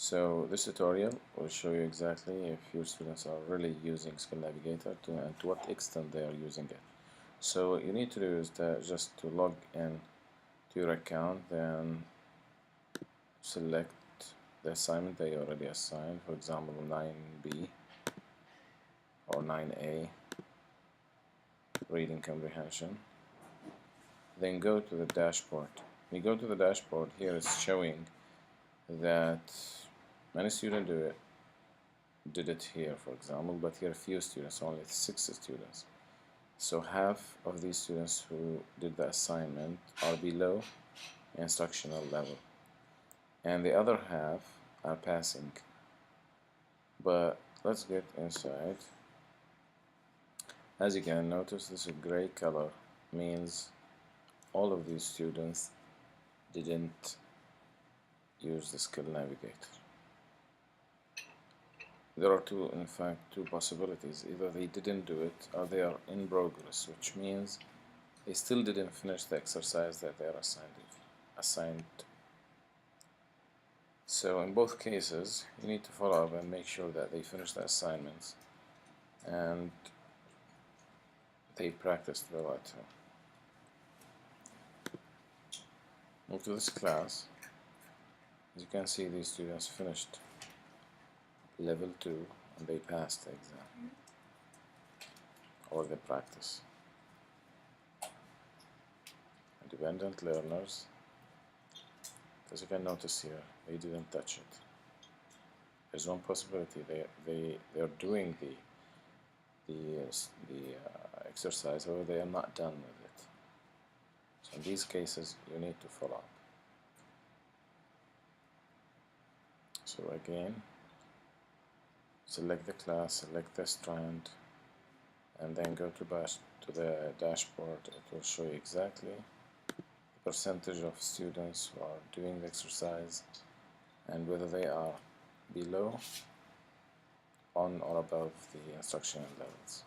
So this tutorial will show you exactly if your students are really using Skill Navigator and to what extent they are using it. So you need to do is just to log in to your account, then select the assignment that you already assigned, for example 9B or 9A, reading comprehension. Then go to the dashboard. When you go to the dashboard, here it's showing that many students did it here, for example, but here few students, only 6 students. So half of these students who did the assignment are below instructional level, and the other half are passing. But let's get inside. As you can notice, this gray color means all of these students didn't use the Skill Navigator. There are in fact, two possibilities. Either they didn't do it or they are in progress, which means they still didn't finish the exercise that they are assigned. So in both cases, you need to follow up and make sure that they finish the assignments and they practiced well at home. Move to this class. As you can see, these students finished level 2 and they passed the exam or the practice. Independent learners, as you can notice here, they didn't touch it. There's one possibility they're doing the exercise, however they are not done with it. So in these cases you need to follow up. So again, select the class, select the strand, and then go to the dashboard. It will show you exactly the percentage of students who are doing the exercise and whether they are below, on, or above the instructional levels.